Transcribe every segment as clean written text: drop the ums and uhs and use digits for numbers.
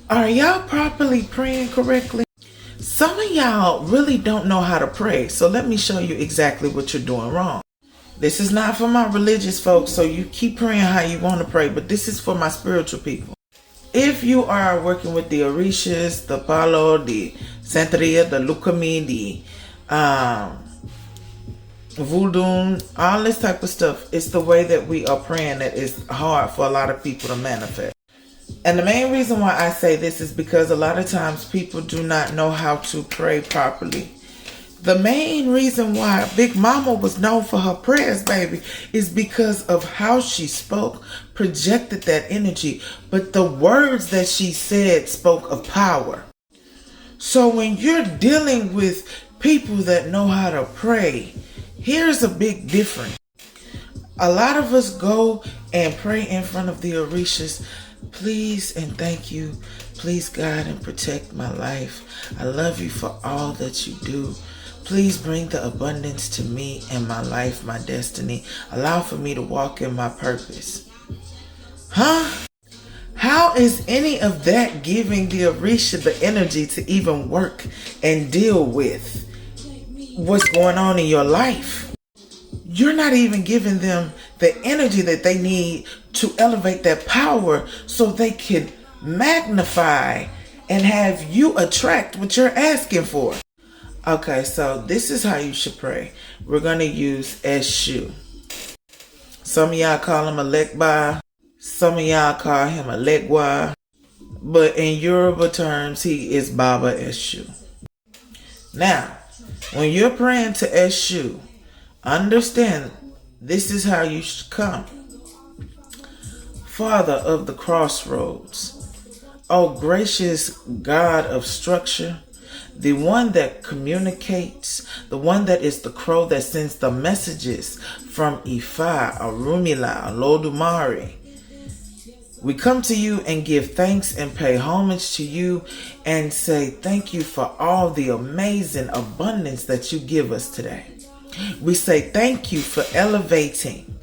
Are y'all properly praying correctly? Some of y'all really don't know how to pray, so let me show you exactly what you're doing wrong. This is not for my religious folks, so you keep praying how you want to pray, but this is for my spiritual people. If you are working with the Orishas, the Palo, the Santeria, the Lukami, the voodoo, all this type of stuff, it's the way that we are praying that is hard for a lot of people to manifest. And the main reason why I say this is because a lot of times people do not know how to pray properly. The main reason why Big Mama was known for her prayers, baby, is because of how she spoke, projected that energy. But the words that she said spoke of power. So when you're dealing with people that know how to pray, here's a big difference. A lot of us go and pray in front of the Orishas. Please and thank you. Please guide and protect my life. I love you for all that you do. Please bring the abundance to me and my life, my destiny. Allow for me to walk in my purpose. Huh? How is any of that giving the Orisha the energy to even work and deal with what's going on in your life? You're not even giving them the energy that they need to elevate their power so they can magnify and have you attract what you're asking for. Okay, so this is how you should pray. We're going to use Eshu. Some of y'all call him a Lekba. Some of y'all call him a Legwa. But in Yoruba terms, he is Baba Eshu. Now, when you're praying to Eshu, understand this is how you should come. Father of the crossroads, oh gracious God of structure, the one that communicates, the one that is the crow that sends the messages from Ifa, Orumila, Olodumare. We come to you and give thanks and pay homage to you and say thank you for all the amazing abundance that you give us today. We say thank you for elevating.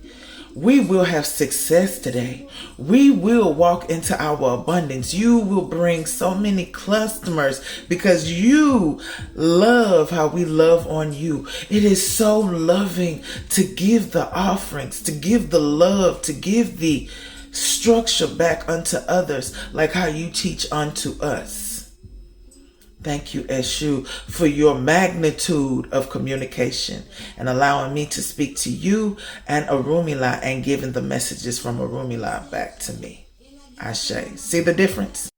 We will have success today. We will walk into our abundance. You will bring so many customers because you love how we love on you. It is so loving to give the offerings, to give the love, to give the structure back unto others like how you teach unto us. Thank you, Eshu, for your magnitude of communication and allowing me to speak to you and Orumila and giving the messages from Orumila back to me. Ashe. See the difference?